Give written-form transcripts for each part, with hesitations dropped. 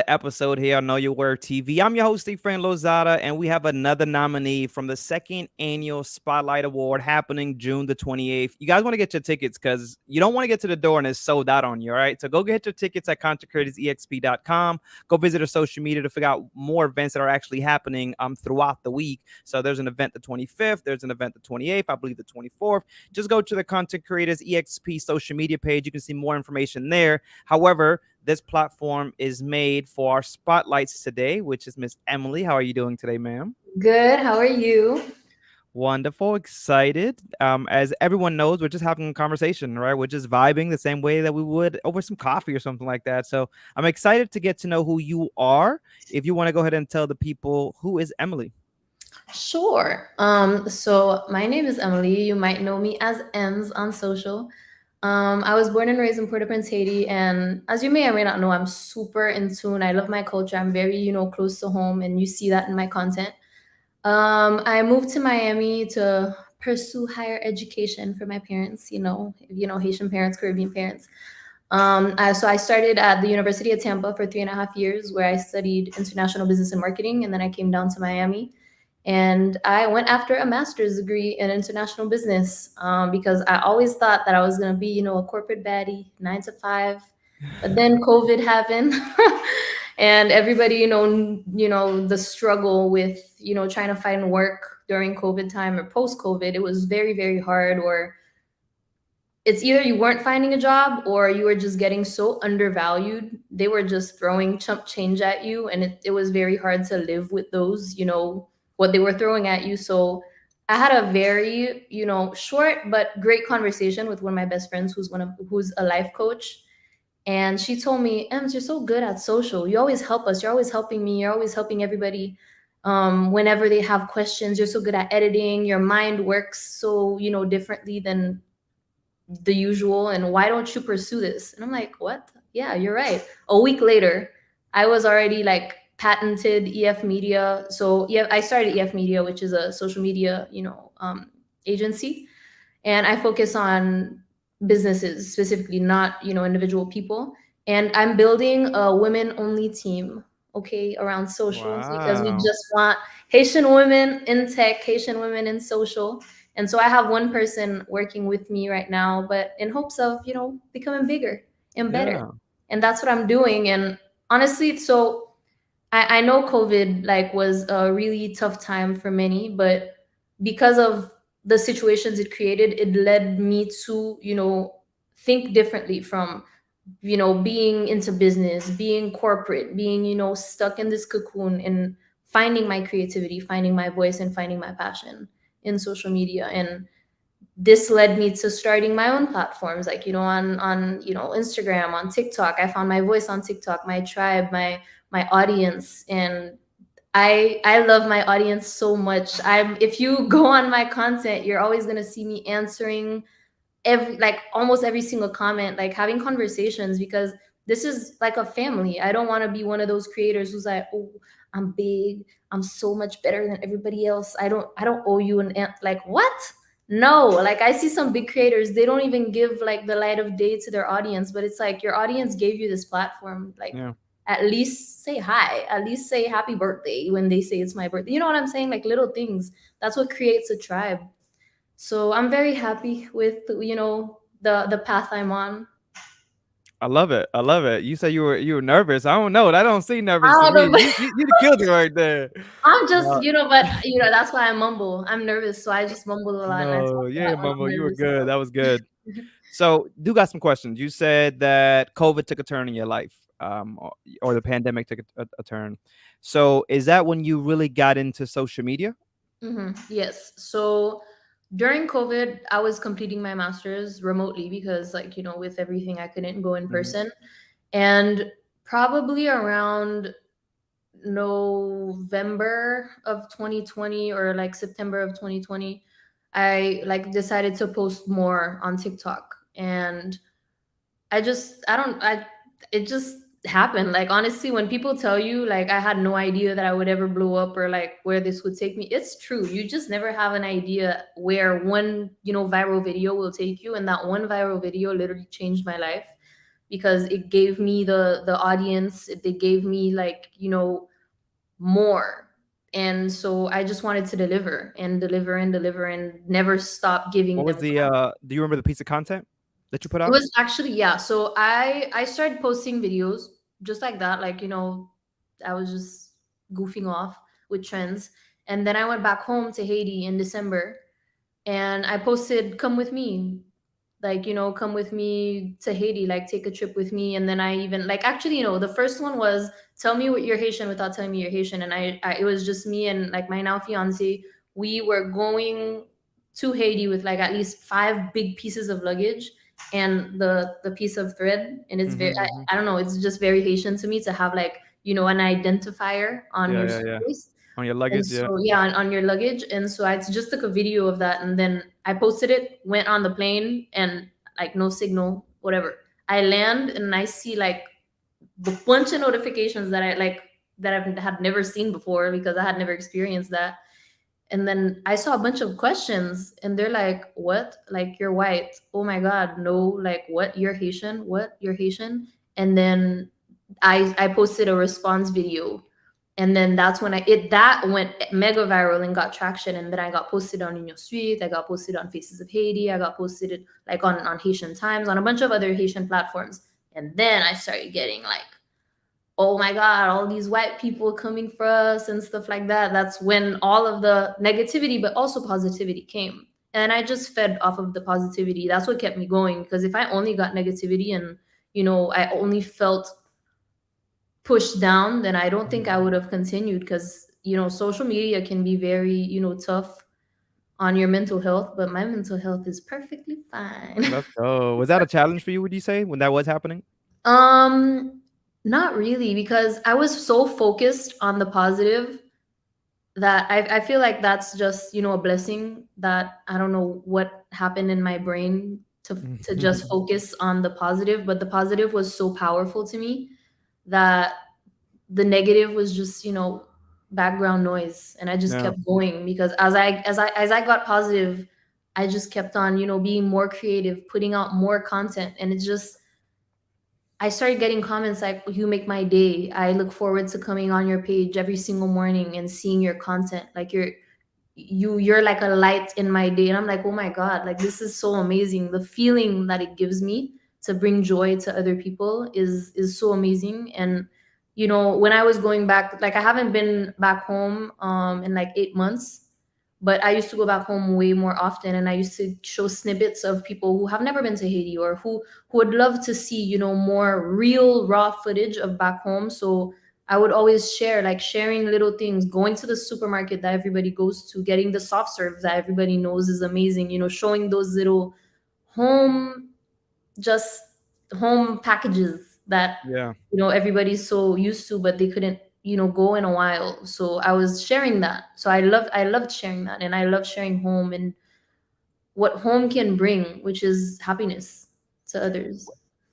episode here on Know Your Word TV. I'm your host, Stephen Lozada, and we have another nominee from the second annual Spotlight Award happening June the 28th. You guys want to get your tickets because you don't want to get to the door and it's sold out on you, all right? So go get your tickets at contentcreatorsexp.com. Go visit our social media to figure out more events that are actually happening throughout the week. So there's an event the 25th, there's an event the 28th, I believe the 24th. Just go to the Content Creators EXP social media page. You can see more information there. However, this platform is made for our spotlights today, which is Miss Emily. How are you doing today, ma'am? Good. How are you? Wonderful, excited. As everyone knows, we're just having a conversation, right? We're just vibing the same way that we would over some coffee or something like that. So I'm excited to get to know who you are. If you want to go ahead and tell the people who is Emily. Sure. So my name is Emily. You might know me as Ems on social. I was born and raised in Port-au-Prince, Haiti, and as you may or may not know, I'm super in tune. I love my culture. I'm very, close to home, and you see that in my content. I moved to Miami to pursue higher education for my parents. Haitian parents, Caribbean parents. So I started at the University of Tampa for 3.5 years, where I studied international business and marketing, and then I came down to Miami, and I went after a master's degree in international business because I always thought that I was gonna be, a corporate baddie, 9 to 5. But then COVID happened, and everybody, the struggle with, trying to find work during COVID time or post COVID, it was very, very hard. Or it's either you weren't finding a job or you were just getting so undervalued. They were just throwing chump change at you, and it was very hard to live with those, what they were throwing at you. So I had a very, short but great conversation with one of my best friends who's a life coach. And she told me, Ems, you're so good at social. You always help us. You're always helping me. You're always helping everybody. Whenever they have questions, you're so good at editing. Your mind works so, differently than the usual, and why don't you pursue this? And I'm like, what? Yeah, you're right. A week later, I was already like patented EF Media. So yeah, I started EF Media, which is a social media, agency, and I focus on businesses specifically, not individual people. And I'm building a women only team, okay, around socials, because we Wow. just want Haitian women in tech, Haitian women in social. And so I have one person working with me right now, but in hopes of becoming bigger and better. Yeah. And that's what I'm doing. And honestly, so I know COVID like was a really tough time for many, but because of the situations it created, it led me to, think differently from, being into business, being corporate, being, stuck in this cocoon, and finding my creativity, finding my voice, and finding my passion in social media. And this led me to starting my own platforms, like on Instagram, on TikTok. I found my voice on TikTok, my tribe, my audience. And I love my audience so much. I'm If you go on my content, you're always going to see me answering every, like, almost every single comment, like having conversations, because this is like a family. I don't want to be one of those creators who's like, oh, I'm big, I'm so much better than everybody else, I don't owe you like, what? No, like, I see some big creators, they don't even give like the light of day to their audience, but it's like your audience gave you this platform, like, Yeah. at least say hi, at least say happy birthday when they say it's my birthday. You know what I'm saying? Like, little things, that's what creates a tribe. So I'm very happy with the path I'm on. I love it. I love it. You say you were nervous. I don't know. That don't seem nervous to I me. don't know. You killed it right there. I'm just, No, but that's why I mumble. I'm nervous, so I just mumble a lot and I no, talk a lot yeah, when I'm Mumbo, you were nervous good. That was good. So, do got some questions. You said that COVID took a turn in your life, or the pandemic took a turn. So, is that when you really got into social media? Yes. So during COVID, I was completing my master's remotely because, like, with everything, I couldn't go in Mhm. person. And probably around November of 2020, or like September of 2020, I like decided to post more on TikTok. And I don't, it just happened. Like, honestly, when people tell you, like, I had no idea that I would ever blow up, or like where this would take me, it's true. You just never have an idea where one, viral video will take you. And that one viral video literally changed my life. because it gave me the audience. They gave me, like, more. And so I just wanted to deliver and deliver and deliver and never stop giving What them. was the do you remember the piece of content that you put It out? was actually, yeah. So I started posting videos just like that, like, I was just goofing off with trends. And then I went back home to Haiti in December, and I posted, "Come with me." Like, come with me to Haiti, like, take a trip with me. And then I even, like, actually, the first one was, "Tell me what you're Haitian without telling me you're Haitian." And it was just me and, like, my now fiance. We were going to Haiti with, like, at least five big pieces of luggage and the piece of thread. And it's very, Mm-hmm, mm-hmm. I don't know, it's just very Haitian to me to have, like, an identifier on Yeah, your yeah, yeah. suitcase. On your And luggage, yeah. so, yeah, on your luggage. And so I just took a video of that, and then I posted it, went on the plane, and, like, no signal, whatever. I land and I see, like, a bunch of notifications that I had never seen before, because I had never experienced that. And then I saw a bunch of questions, and they're like, "What? Like, you're white? Oh my God, no! Like, what? You're Haitian? What? You're Haitian?" And then I posted a response video, and then that's when that went mega viral and got traction. And then I got posted on Union Suite, I got posted on Faces of Haiti, I got posted, like, on Haitian Times, on a bunch of other Haitian platforms. And then I started getting, like, "Oh my God, all these white people coming for us," and stuff like that. That's when all of the negativity, but also positivity, came. And I just fed off of the positivity. That's what kept me going. Because if I only got negativity, and, I only felt pushed down, then I don't think I Mhm. would have continued. Because, social media can be very, tough on your mental health, but my mental health is perfectly fine. Let's go. Was that a challenge for you, would you say, when that was happening? um Not really, because I was so focused on the positive that I feel like that's just, a blessing. That I don't know what happened in my brain to just focus on the positive, but the positive was so powerful to me that the negative was just, background noise. And I just Yeah. kept going, because as I got positive, I just kept on, being more creative, putting out more content. And it just, I started getting comments like, "You make my day. I look forward to coming on your page every single morning and seeing your content. Like, you're like a light in my day." And I'm like, "Oh my God, like, this is so amazing." The feeling that it gives me to bring joy to other people is so amazing. And, when I was going back, like, I haven't been back home in, like, 8 months, but I used to go back home way more often. And I used to show snippets of people who have never been to Haiti, or who would love to see, more real raw footage of back home. So I would always share, like, sharing little things, going to the supermarket that everybody goes to, getting the soft serves that everybody knows is amazing, showing those little home, just home packages that, Yeah. everybody's so used to, but they couldn't, go in a while. So I was sharing that. So I loved sharing that, and I love sharing home and what home can bring, which is happiness to others.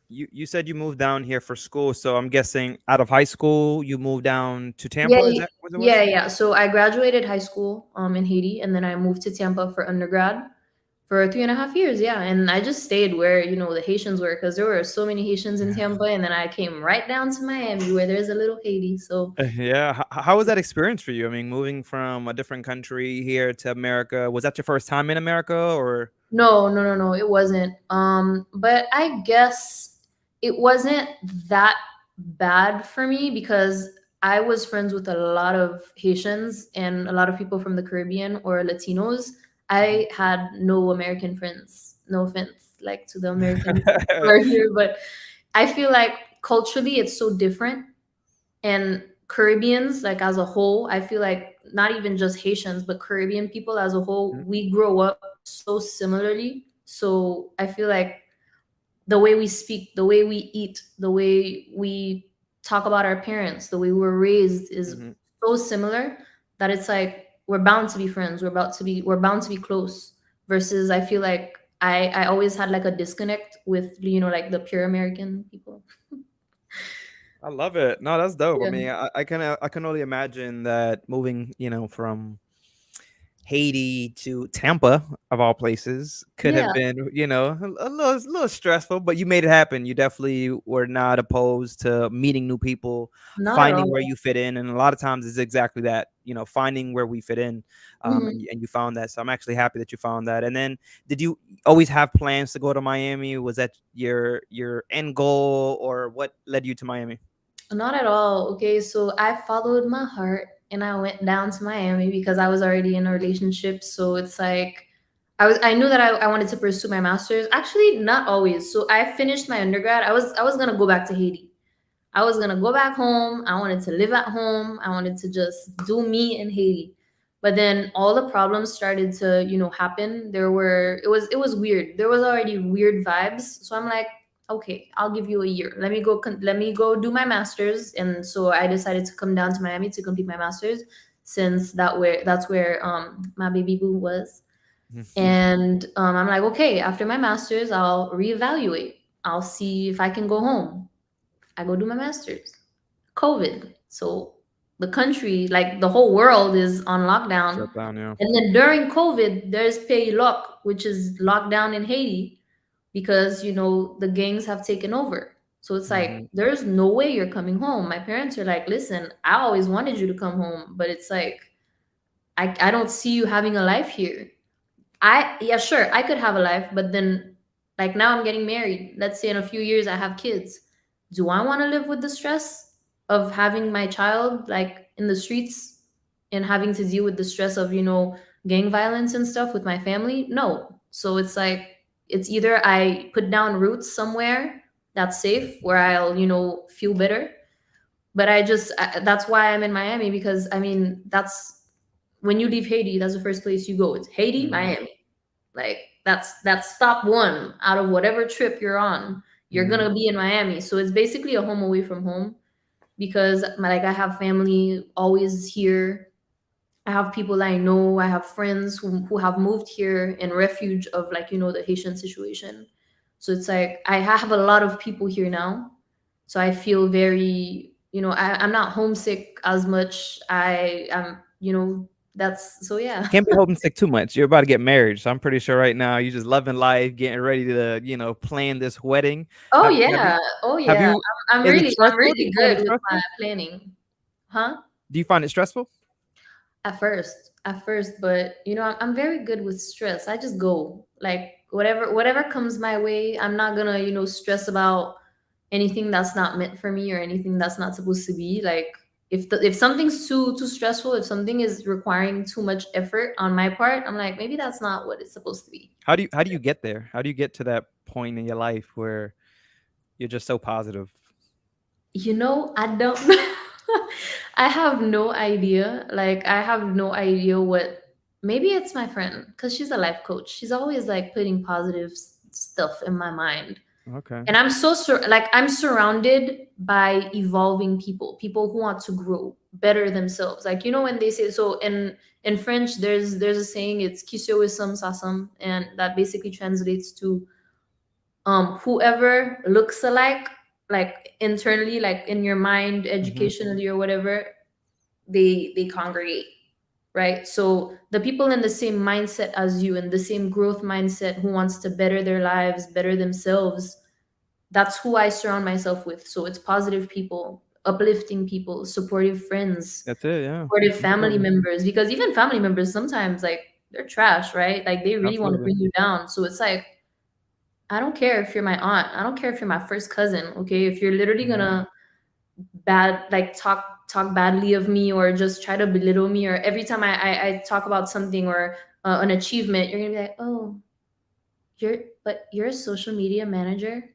You said you moved down here for school, so I'm guessing out of high school you moved down to Yeah, Tampa. Is that what it was? yeah, yeah. So I graduated high school in Haiti, and then I moved to Tampa for undergrad for 3.5 years. Yeah, and I just stayed where, the Haitians were, because there were so many Haitians in Tampa. And then I came right down to Miami, where there's a little Haiti. So Yeah. How was that experience for you? I mean, moving from a different country here to America, was that your first time in America, or? no, no, no, no, it wasn't. But I guess it wasn't that bad for me, because I was friends with a lot of Haitians and a lot of people from the Caribbean or Latinos. Mhm. I had no American friends. No offense, like, to the Americans who are here, but I feel like culturally it's so different. And Caribbeans, like, as a whole, I feel like not even just Haitians, but Caribbean people as a whole, Mhm. we grow up so similarly. So I feel like the way we speak, the way we eat, the way we talk about our parents, the way we were raised is Mhm. so similar that it's like we're bound to be friends. We're bound to be close. Versus I feel like I always had, like, a disconnect with, like, the pure American people. I love it. No, that's dope. I Yeah. mean, I can only imagine that moving, from Haiti to Tampa, of all places, could have Yeah, been, a little stressful, but you made it happen. You definitely were not opposed to meeting new people, not at finding where all. you fit in, and a lot of times it's exactly that, finding where we fit in, Mhm. and you found that. So I'm actually happy that you found that. And then, did you always have plans to go to Miami? Was that your end goal, or what led you to Miami? Not at all. Okay, so I followed my heart and I went down to Miami because I was already in a relationship. So it's like I knew that I wanted to pursue my master's. Actually, not always. So I finished my undergrad. I was gonna go back to Haiti. I was gonna go back home. I wanted to live at home. I wanted to just do me in Haiti. But then all the problems started to, happen. It was weird. There was already weird vibes. So I'm like, okay, I'll give you a year. Let me go do my masters. And so I decided to come down to Miami to complete my masters, since that's where my baby boo was. And I'm like, okay, after my masters, I'll reevaluate. I'll see if I can go home. I go do my masters. COVID. So the country, like the whole world, is on lockdown. Shut down, yeah. And then during COVID, there's Pays Lock, which is lockdown in Haiti because, the gangs have taken over. So it's like, Hmm. there's no way you're coming home. My parents are like, listen, I always wanted you to come home, but it's like, I don't see you having a life here. Yeah, sure, I could have a life, but then, like, now I'm getting married. Let's say in a few years I have kids. Do I want to live with the stress of having my child like in the streets and having to deal with the stress of, gang violence and stuff with my family? No. So it's like, it's either I put down roots somewhere that's safe where I'll, feel better. But that's why I'm in Miami, because I mean, that's when you leave Haiti, that's the first place you go. It's Haiti, Hmm. Miami. Like, that's stop one out of whatever trip you're on. You're Hmm. gonna be in Miami, so it's basically a home away from home, because like I have family always here. I have people I know. I have friends who have moved here in refuge of, like, the Haitian situation. So it's like I have a lot of people here now. So I feel very, I'm not homesick as much. I am, that's so, yeah. Can't be homesick too much. You're about to get married, so I'm pretty sure right now you're just loving life, getting ready to, plan this wedding. Oh Have you yeah, oh have yeah. you I'm is it really, I'm stressful? Do really you find good it with my stressful? planning, huh? Do you find it stressful? At first, but I'm very good with stress. I just go, like, whatever comes my way. I'm not gonna, stress about anything that's not meant for me or anything that's not supposed to be. Like, if something's too stressful, if something is requiring too much effort on my part, I'm like, maybe that's not what it's supposed to be. How do you get there? How do you get to that point in your life where you're just so positive? I don't I have no idea. Like, I have no idea what. Maybe it's my friend, because she's a life coach. She's always like putting positive stuff in my mind. Okay. And I'm surrounded by evolving people who want to grow better themselves. Like, when they say so in French, there's a saying, it's "qui se wisdom sasam," and that basically translates to, whoever looks alike, like internally, like in your mind, Hmm. educationally or whatever, they congregate, right? So the people in the same mindset as you, in the same growth mindset, who wants to better their lives, better themselves, that's who I surround myself with. So it's positive people, uplifting people, supportive friends, That's it, yeah. supportive family Definitely. members, because even family members sometimes, like, they're trash, right? Like, they really want to Absolutely. bring you down. So it's like, I don't care if you're my aunt. I don't care if you're my first cousin. Okay, if you're literally Hmm. gonna like talk badly of me, or just try to belittle me, or every time I talk about something, or an achievement, you're gonna be like, oh, you're a social media manager.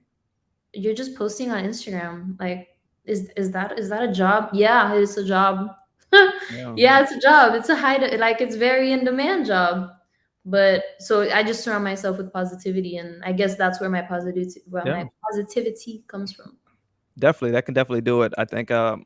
You're just posting on Instagram. Like, is that a job? Yeah, it's a job. Yeah. Yeah, it's a job. It's a like, it's very in demand job. But so I just surround myself with positivity, and I guess that's where my Yeah. positivity comes from. Definitely. That can definitely do it. I think a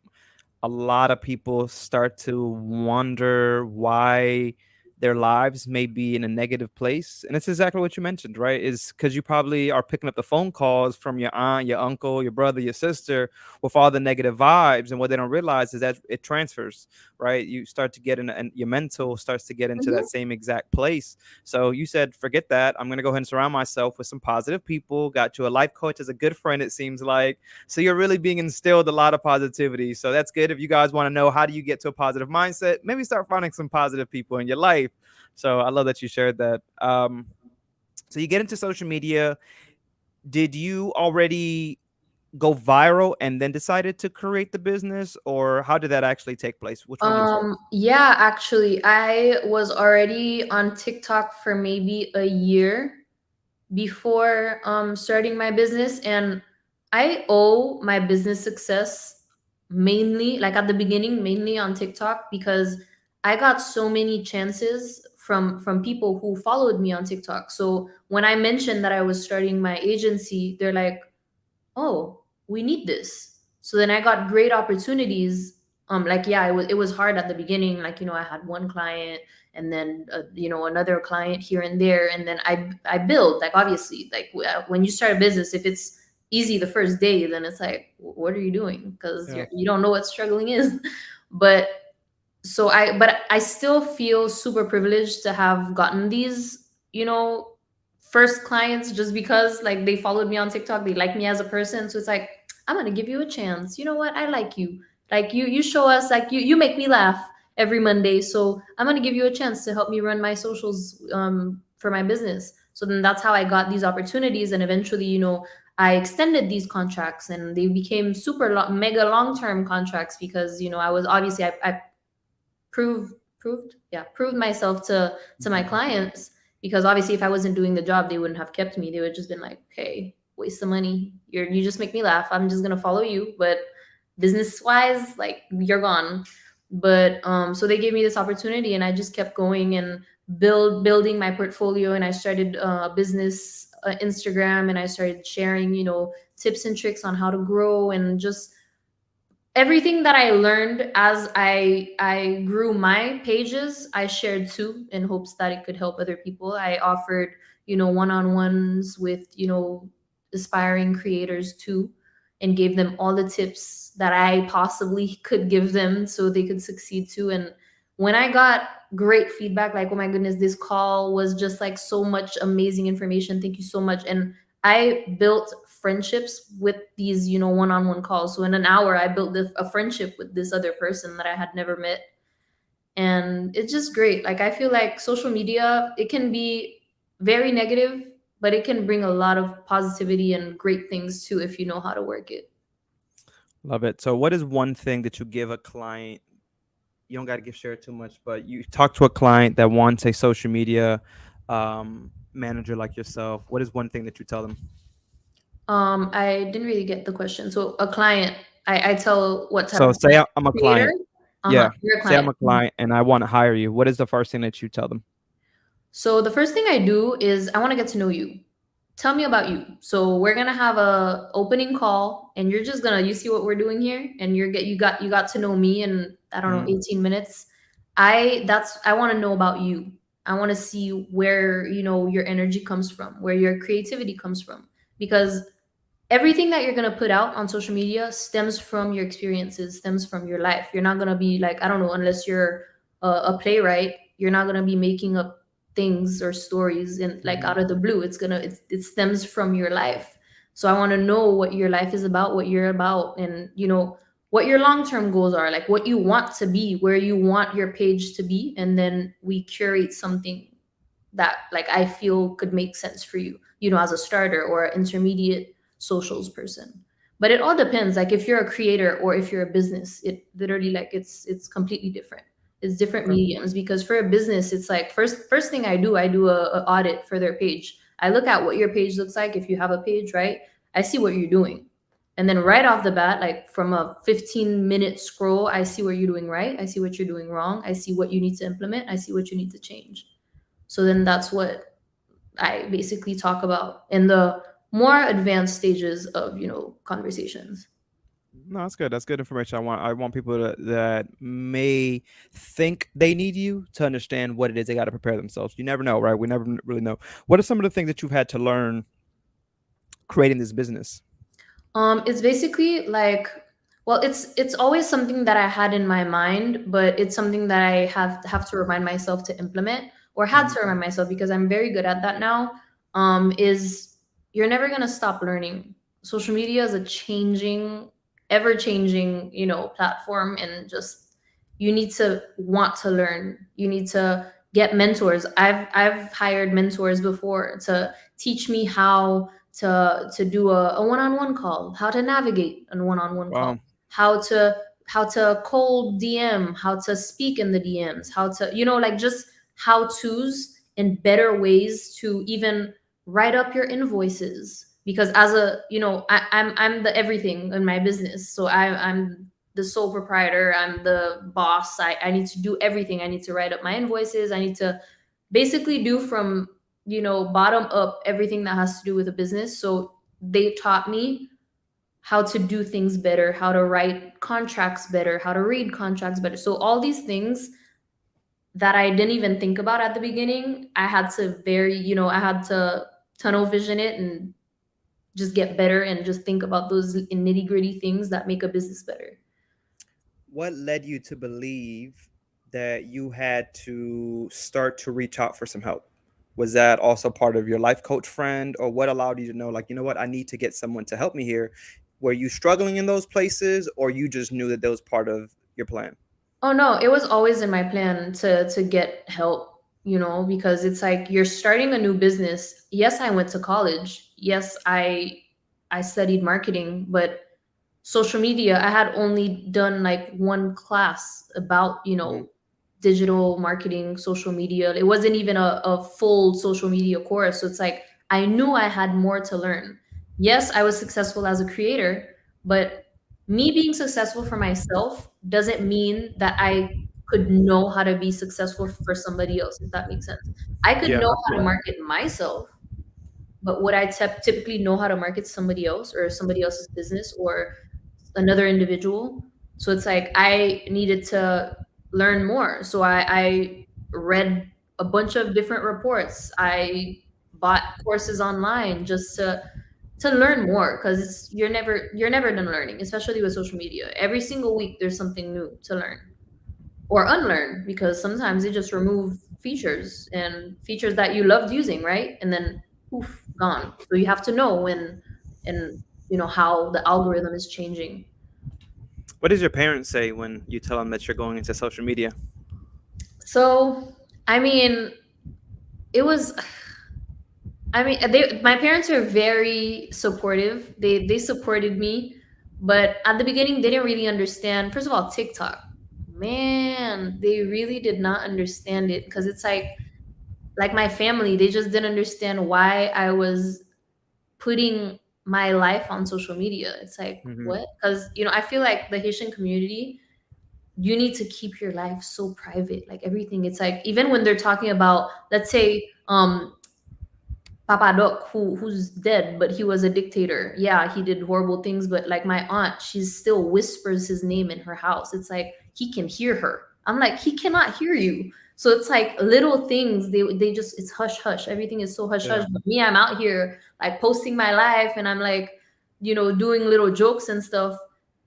lot of people start to wonder why their lives may be in a negative place. And it's exactly what you mentioned, right? Is because you probably are picking up the phone calls from your aunt, your uncle, your brother, your sister with all the negative vibes. And what they don't realize is that it transfers, right? You start to get in, and your mental starts to get into that Mhm. same exact place. So you said, forget that. I'm going to go ahead and surround myself with some positive people. Got you a life coach as a good friend, it seems like. So you're really being instilled a lot of positivity. So that's good. If you guys want to know how do you get to a positive mindset, maybe start finding some positive people in your life. So I love that you shared that. So you get into social media. Did you already go viral and then decided to create the business, or how did that actually take place? Which one was first? Yeah, actually, I was already on TikTok for maybe a year before starting my business, and I owe my business success mainly, like at the beginning, mainly on TikTok, because I got so many chances from people who followed me on TikTok. So when I mentioned that I was starting my agency, they're like, oh, we need this. So then I got great opportunities. Like, yeah, it was hard at the beginning. Like, I had one client, and then another client here and there, and then I build, like, obviously, like, when you start a business, if it's easy the first day, then it's like, what are you doing? Because Yeah. you don't know what struggling is. But I still feel super privileged to have gotten these, first clients, just because, like, they followed me on TikTok, they like me as a person. So it's like, I'm gonna give you a chance. You know what? I like you. Like, you show us, like, you make me laugh every Monday. So I'm gonna give you a chance to help me run my socials for my business. So then that's how I got these opportunities, and eventually, I extended these contracts, and they became mega long term contracts, because I was obviously, I proved myself to my Mhm. clients, because obviously, if I wasn't doing the job, they wouldn't have kept me. They would just been like, okay, waste the money, you just make me laugh, I'm just gonna follow you, but business wise, like, you're gone. But so they gave me this opportunity, and I just kept going and building my portfolio, and I started a business Instagram, and I started sharing, tips and tricks on how to grow, and just everything that I learned as I grew my pages, I shared too, in hopes that it could help other people. I offered, one-on-ones with, aspiring creators too, and gave them all the tips that I possibly could give them, so they could succeed too. And when I got great feedback, like, oh my goodness, this call was just like so much amazing information, thank you so much. And I built friendships with these, one-on-one calls. So in an hour, I built a friendship with this other person that I had never met. And it's just great. Like, I feel like social media, it can be very negative, but it can bring a lot of positivity and great things too, if you know how to work it. Love it. So what is one thing that you give a client? You don't got to give share too much, but you talk to a client that wants a social media manager like yourself. What is one thing that you tell them? I didn't really get the question. So a client, I tell what type So of say client? I'm a Creator? client. Uh-huh. Yeah. You're a Say I'm client. a client and I want to hire you. What is the first thing that you tell them? So the first thing I do is I want to get to know you. Tell me about you. So we're gonna have a opening call, and you're just gonna, you see what we're doing here, and you got to know me in, I don't know, Mm, 18 minutes. I want to know about you. I want to see where, your energy comes from, where your creativity comes from, because everything that you're going to put out on social media stems from your experiences, stems from your life. You're not going to be like, I don't know, unless you're a playwright, you're not going to be making up things or stories and, like, mhm. out of the blue. It stems from your life. So I want to know what your life is about, what you're about, and what your long-term goals are, like what you want to be, where you want your page to be, and then we curate something that, like, I feel could make sense for you, as a starter or an intermediate socials person. But it all depends. Like, if you're a creator or if you're a business, it literally, like, it's completely different. It's different Okay. mediums, because for a business, it's like, first thing I do a audit for their page. I look at what your page looks like. If you have a page, right, I see what you're doing. And then right off the bat, like, from a 15-minute scroll, I see what you're doing right, I see what you're doing wrong, I see what you need to implement, I see what you need to change. So then that's what I basically talk about in the more advanced stages of, conversations. No, that's good. That's good information. I want people that may think they need you to understand what it is they got to prepare themselves. You never know, right? We never really know. What are some of the things that you've had to learn creating this business? It's basically like, well, it's always something that I had in my mind, but it's something that I have to remind myself to implement, or had Hmm. to remind myself because I'm very good at that now. Is you're never gonna stop learning. Social media is a changing, ever changing, platform, and just you need to want to learn. You need to get mentors. I've hired mentors before to teach me how to do a one-on-one call, how to navigate a one-on-one call, Wow. how to cold DM, how to speak in the DMs, how to, like, just how to's and better ways to even write up your invoices. Because as a, I'm the everything in my business. So I'm the sole proprietor, I'm the boss. I need to do everything. I need to write up my invoices. I need to basically do from, bottom up everything that has to do with a business. So they taught me how to do things better, how to write contracts better, how to read contracts better. So all these things that I didn't even think about at the beginning, I had to I had to tunnel vision it and just get better and just think about those nitty gritty things that make a business better. What led you to believe that you had to start to reach out for some help? Was that also part of your life coach friend, or what allowed you to know, like, you know what, I need to get someone to help me here? Were you struggling in those places, or you just knew that was part of your plan? Oh no, it was always in my plan to get help, because it's like you're starting a new business. Yes, I went to college. Yes, I studied marketing, but social media, I had only done like one class about, Hmm. digital marketing, social media. It wasn't even a full social media course. So it's like I knew I had more to learn. Yes, I was successful as a creator, but me being successful for myself doesn't mean that I could know how to be successful for somebody else, if that makes sense. I could Yeah. know how to market myself, but would I typically know how to market somebody else or somebody else's business or another individual? So it's like I needed to learn more. So I read a bunch of different reports. I bought courses online just to learn more, because you're never done learning, especially with social media. Every single week there's something new to learn or unlearn, because sometimes they just remove features and features that you loved using, right? And then poof, gone. So you have to know when and how the algorithm is changing. What does your parents say when you tell them that you're going into social media? So, I mean, it was my parents are very supportive. They supported me, but at the beginning they didn't really understand. First of all, TikTok. Man, they really did not understand it, because it's like my family, they just didn't understand why I was putting my life on social media. It's like, Hmm. what? Because I feel like the Haitian community, you need to keep your life so private. Like everything, it's like even when they're talking about, let's say, Papa Doc, who's dead, but he was a dictator. Yeah, he did horrible things, but like my aunt, she still whispers his name in her house. It's like he can hear her. I'm like, he cannot hear you. So it's like little things. They just, it's hush hush. Everything is so hush hush. Yeah. But me, I'm out here like posting my life, and I'm like, doing little jokes and stuff.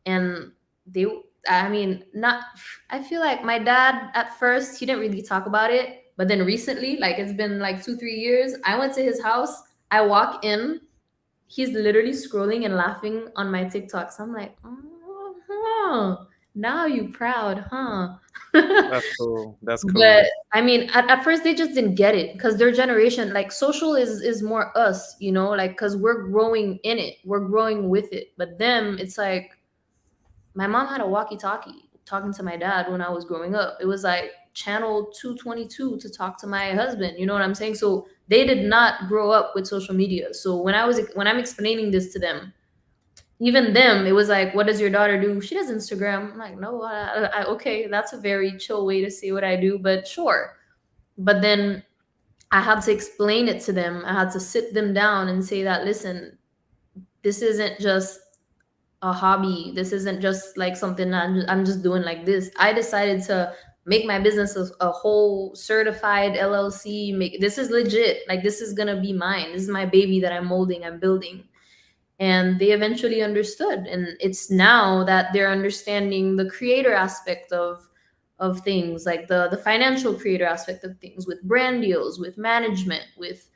And they, I mean, not. I feel like my dad at first he didn't really talk about it, but then recently, like it's been like 2 3 years, I went to his house. I walk in, he's literally scrolling and laughing on my TikToks. I'm like, oh, huh. Now you proud, huh? That's cool. That's But cool. I mean, at first they just didn't get it, because their generation, like social is more us, like because we're growing in it, we're growing with it. But them, it's like my mom had a walkie-talkie talking to my dad when I was growing up. It was like channel 222 to talk to my husband. You know what I'm saying? So they did not grow up with social media. So when I'm explaining this to them, even them, it was like, "What does your daughter do?" She does Instagram. I'm like, "No, okay, that's a very chill way to say what I do, but sure." But then I had to explain it to them. I had to sit them down and say that, listen, this isn't just a hobby. This isn't just like something that I'm just doing like this. I decided to make my business a whole certified LLC. Make this is legit. Like this is gonna be mine. This is my baby that I'm molding. I'm building. And they eventually understood, and it's now that they're understanding the creator aspect of things, like the financial creator aspect of things, with brand deals, with management, with,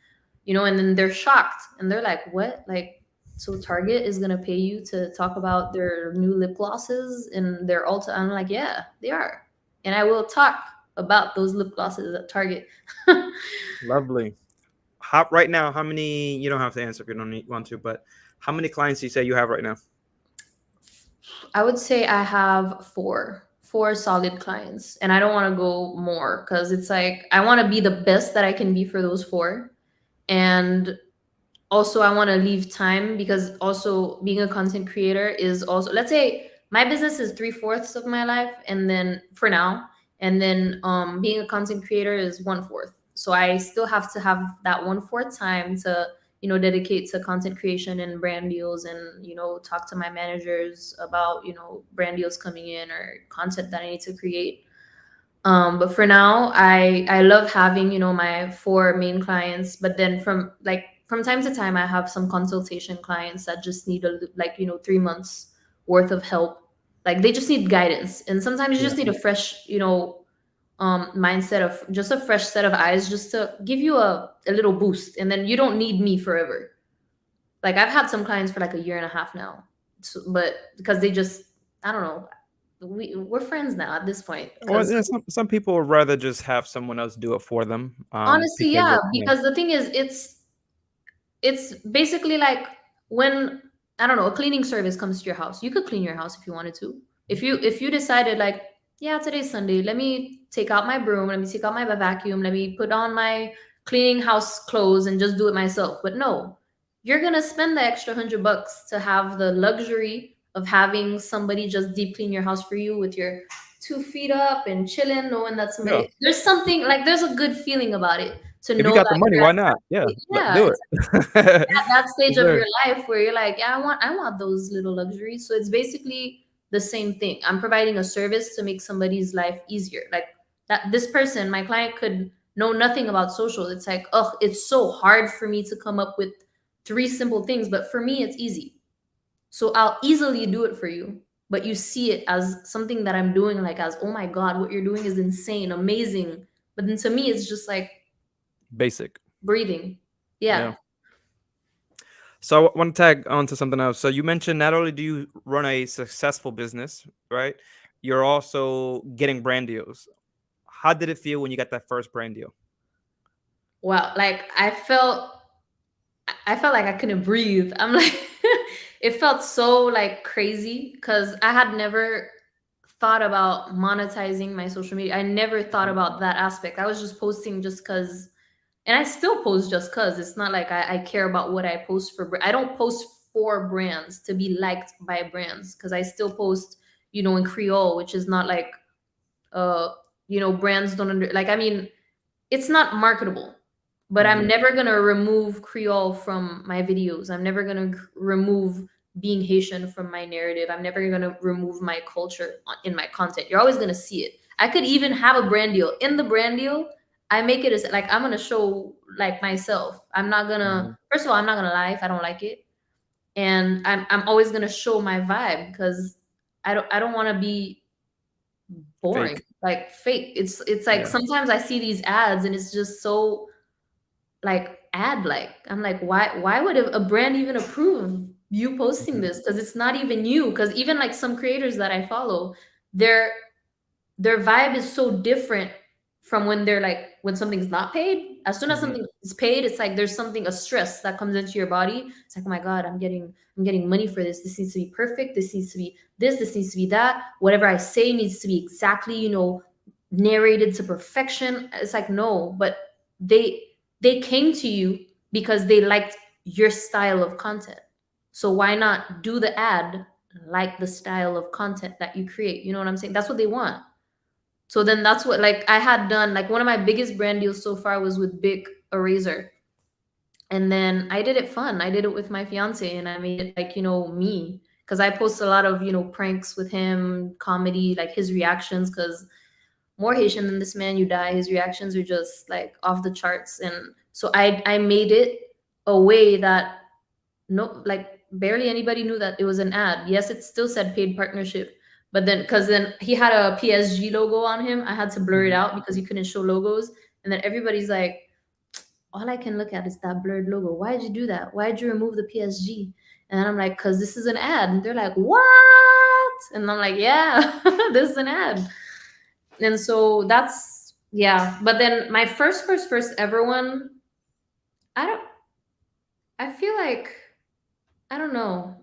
and then they're shocked and they're like, what? Like, so Target is going to pay you to talk about their new lip glosses and their Ulta? I'm like, yeah, they are. And I will talk about those lip glosses at Target. Lovely. Right now, how many? You don't have to answer if you don't want to, but how many clients do you say you have right now? I would say I have four solid clients, and I don't want to go more because it's like I want to be the best that I can be for those four. And also I want to leave time, because also being a content creator is also, let's say my business is three-fourths of my life, and then for now, and then being a content creator is one-fourth. So I still have to have that one-fourth time to, dedicate to content creation and brand deals, and talk to my managers about, brand deals coming in or content that I need to create. But for now, I love having, my four main clients. But then from time to time, I have some consultation clients that just need 3 months worth of help. Like they just need guidance, and sometimes you Yeah. just need a fresh, mindset, of just a fresh set of eyes, just to give you a little boost, and then you don't need me forever. Like I've had some clients for like a year and a half now, but because they just, I don't know, we're friends now at this point. Well, Because yeah, some people would rather just have someone else do it for them. honestly, Because yeah, yeah, because the thing is, it's basically like when, I don't know, a cleaning service comes to your house. You could clean your house if you wanted to. If you decided like, yeah, today's Sunday, let me take out my broom, let me take out my vacuum, let me put on my cleaning house clothes and just do it myself. But no, you're gonna spend the extra $100 to have the luxury of having somebody just deep clean your house for you with your 2 feet up and chilling, knowing that yeah. somebody, there's something like, there's a good feeling about it, to If you know got the that money, you're at why not? Yeah, yeah, do it. that For stage of sure. your life where you're like, yeah, I want those little luxuries. So it's basically the same thing. I'm providing a service to make somebody's life easier. Like that, this person, my client, could know nothing about social. It's like, oh, it's so hard for me to come up with three simple things, but for me it's easy. So I'll easily do it for you. But you see it as something that I'm doing, like, as, oh my God, what you're doing is insane, amazing. But then to me it's just like Basic. breathing. Yeah. Yeah. So I want to tag on to something else. So you mentioned not only do you run a successful business, right? You're also getting brand deals. How did it feel when you got that first brand deal? Wow, like I felt like I couldn't breathe. I'm like, it felt so like crazy because I had never thought about monetizing my social media. I never thought Mhm. about that aspect. I was just posting just because, and I still post just because. It's not like I care about what I post for. I don't post for brands to be liked by brands, because I still post, in Creole, which is not like, uh, brands don't like. I mean, it's not marketable, but I'm Mhm. never gonna remove Creole from my videos. I'm never gonna remove being Haitian from my narrative. I'm never gonna remove my culture in my content. You're always gonna see it. I could even have a brand deal. In the brand deal, I make it as like, I'm gonna show like myself. I'm not gonna, Mhm. first of all, I'm not gonna lie if I don't like it. And I'm always gonna show my vibe, because I don't wanna be boring, Fake. like fake. It's like Yeah. sometimes I see these ads and it's just so like ad like. I'm like, why would a brand even approve you posting Mhm. this? Because it's not even you. Because even like some creators that I follow, they're their vibe is so different from when they're like, when something's not paid. As soon as Mhm. something is paid, it's like there's something, a stress that comes into your body. It's like, oh my God, I'm getting money for this. This needs to be perfect. This needs to be this needs to be that. Whatever I say needs to be exactly, narrated to perfection. It's like, no, but they they came to you because they liked your style of content. So why not do the ad like the style of content that you create? You know what I'm saying? That's what they want. So then that's what, like, I had done, like, one of my biggest brand deals so far was with Big Eraser. And then I did it fun. I did it with my fiance and I made it like, me. because I post a lot of, pranks with him, comedy, like his reactions, because more Haitian than this man, you die. His reactions are just like off the charts. And so I made it a way that no, like barely anybody knew that it was an ad. Yes, it still said paid partnership, but then because then he had a PSG logo on him, I had to blur it Mhm. out because you couldn't show logos. And then everybody's like, all I can look at is that blurred logo. Why did you do that? Why did you remove the PSG? And I'm like, because this is an ad. And they're like, what? And I'm like, yeah, this is an ad. And so that's, yeah. But then my first ever one, I don't, I feel like, I don't know.